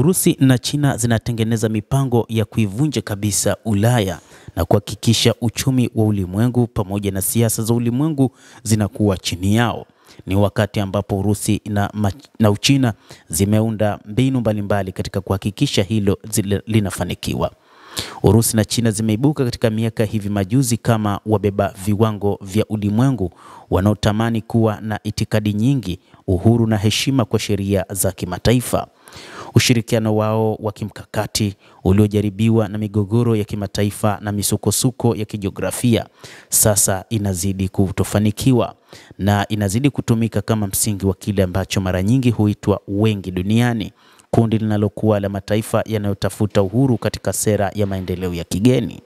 Urusi na China zinatengeneza mipango ya kuivunja kabisa Ulaya na kuhakikisha uchumi wa ulimwengu pamoja na siasa za ulimwengu zinakuwa chini yao. Ni wakati ambapo Urusi na Uchina zimeunda mbinu mbalimbali katika kuhakikisha hilo linafanikiwa. Urusi na China zimeibuka katika miaka hivi majuzi kama wabeba viwango vya ulimwengu wanaotamani kuwa na itikadi nyingi, uhuru na heshima kwa sheria za kimataifa. Ushirikiano wao wa kimkakati uliojaribiwa na migogoro ya kimataifa na misukosuko ya kijiografia sasa inazidi kutofanikiwa na inazidi kutumika kama msingi wa kile ambacho mara nyingi huitwa wengi duniani, kundi linalokuwa la mataifa yanayotafuta uhuru katika sera ya maendeleo ya kigeni.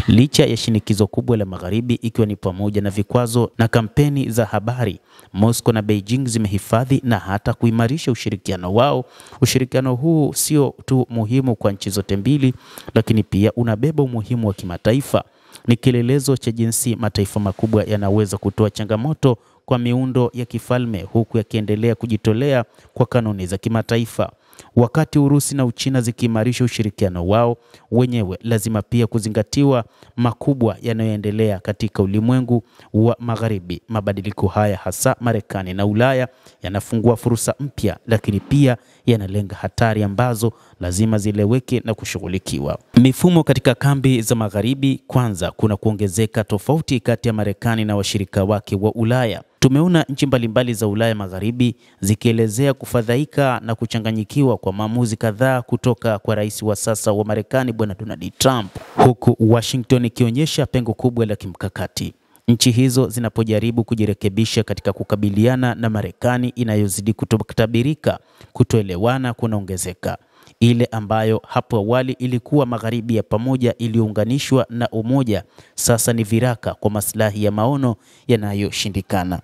Licha ya shinikizo kubwa la Magharibi ikiwa ni pamoja na vikwazo na kampeni za habari, Moscow na Beijing zimehifadhi na hata kuimarisha ushirikiano wao. Ushirikiano huu sio tu muhimu kwa nchi zote mbili, lakini pia unabeba umuhimu wa kimataifa. Ni kielelezo cha jinsi mataifa makubwa yanaweza kutoa changamoto kwa miundo ya kifalme huku yakiendelea kujitolea kwa kanuni za kimataifa. Wakati Urusi na Uchina zikiimarisha ushirikiano wao wenyewe, lazima pia kuzingatiwa makubwa yanayoendelea katika ulimwengu wa Magharibi. Mabadiliko haya hasa Marekani na Ulaya yanafungua fursa mpya, lakini pia yanalenga hatari ambazo lazima zileweke na kushughulikiwa. Mifumo katika kambi za Magharibi. Kwanza, kuna kuongezeka tofauti kati ya Marekani na washirika wake wa Ulaya. Tumeona nchi mbalimbali za Ulaya Magharibi zikielezea kufadhaika na kuchanganyikiwa kwa maamuzi kadhaa kutoka kwa rais wa sasa wa Marekani Bwana Donald Trump, huku Washington ikionyesha pengo kubwa la kimkakati. Nchi hizo zinapojaribu kujirekebisha katika kukabiliana na Marekani inayozidi kutokutabirika, kutoelewana kunaongezeka. Ile ambayo hapo awali ilikuwa Magharibi ya pamoja iliyounganishwa na umoja, sasa ni viraka kwa maslahi ya maono yanayoshindikana.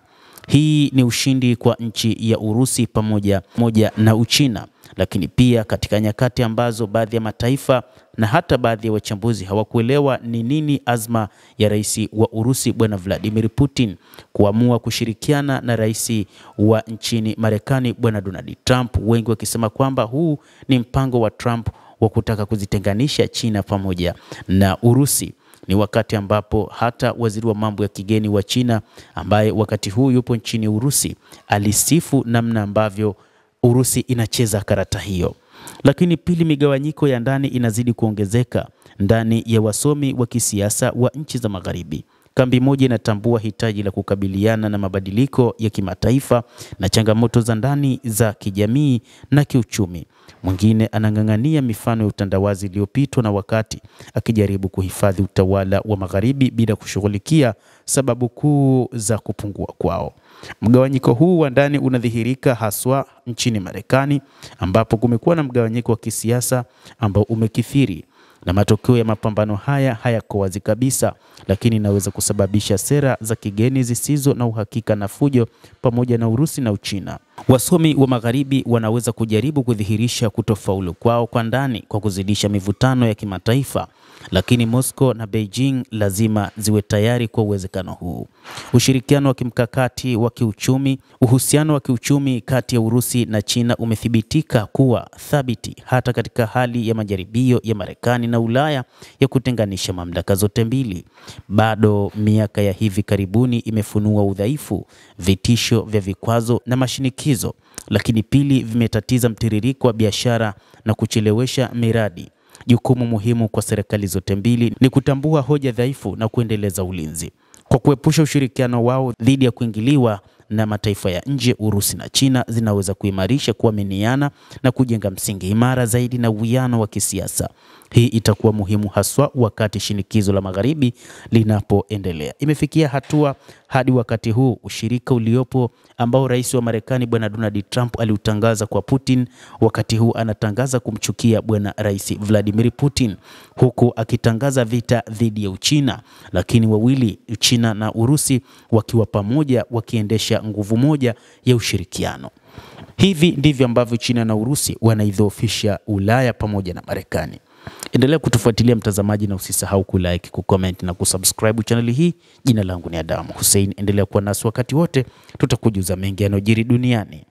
Hii ni ushindi kwa nchi ya Urusi pamoja na Uchina, lakini pia katika nyakati ambazo baadhi ya mataifa na hata baadhi ya wachambuzi hawakuelewa ni nini azma ya rais wa Urusi Bwana Vladimir Putin kuamua kushirikiana na rais wa nchini Marekani Bwana Donald Trump, wengi wakisema kwamba huu ni mpango wa Trump wa kutaka kuzitenganisha China pamoja na Urusi. Ni wakati ambapo hata waziri wa mambo ya kigeni wa China ambaye wakati huu yupo nchini Urusi alisifu namna ambavyo Urusi inacheza karata hiyo. Lakini pili, migawanyiko ya ndani inazidi kuongezeka ndani ya wasomi wa kisiasa wa nchi za Magharibi. Kambi moja inatambua hitaji la kukabiliana na mabadiliko ya kimataifa na changamoto za ndani za kijamii na kiuchumi. Mwingine anang'ang'ania mifano ya utandawazi iliyopitwa na wakati, akijaribu kuhifadhi utawala wa Magharibi bila kushughulikia sababu kuu za kupungua kwao. Mgawanyiko huu wa ndani unadhihirika haswa nchini Marekani, ambapo kumekuwa na mgawanyiko wa kisiasa ambao umekithiri, na matokeo ya mapambano haya hayako wazi kabisa, lakini inaweza kusababisha sera za kigeni zisizo na uhakika na fujo pamoja na Urusi na Uchina. Wasomi wa Magharibi wanaweza kujaribu kudhihirisha kutofaulu kwao kwa ndani kwa kuzidisha mivutano ya kimataifa, lakini Moscow na Beijing lazima ziwe tayari kwa uwezekano huu. Ushirikiano wa kimkakati wa kiuchumi, uhusiano wa kiuchumi kati ya Urusi na China umethibitika kuwa thabiti hata katika hali ya majaribio ya Marekani na Ulaya ya kutenganisha mamlaka zote mbili. Bado miaka ya hivi karibuni imefunua udhaifu, vitisho vya vikwazo na mashinikizo, lakini pili, vimetatiza mtiririko wa biashara na kuchelewesha miradi. Jukumu muhimu kwa serikali zote mbili ni kutambua hoja dhaifu na kuendeleza ulinzi. Kwa kuepusha ushirikiano wao dhidi ya kuingiliwa na mataifa ya nje, Urusi na China zinaweza kuimarisha kuaminiana na kujenga msingi imara zaidi na uwiano wa kisiasa. Hii itakuwa muhimu haswa wakati shinikizo la Magharibi linapoendelea. Imefikia hatua hadi wakati huu ushirika uliopo ambao rais wa Marekani Bwana Donald Trump aliutangaza kwa Putin, wakati huu anatangaza kumchukia Bwana Rais Vladimir Putin, huku akitangaza vita dhidi ya Uchina, lakini wawili, Uchina na Urusi, wakiwa pamoja wakiendesha nguvu moja ya ushirikiano. Hivi ndivyo ambavyo China na Urusi wanaidhoofisha Ulaya pamoja na Marekani. Endelea kutufuatilia mtazamaji, na usisahau kulike, kucomment na kusubscribe channel hii. Jina langu ni Adam Hussein. Endelea kuwa nasi wakati wote, tutakujuza mengi yanayojiri duniani.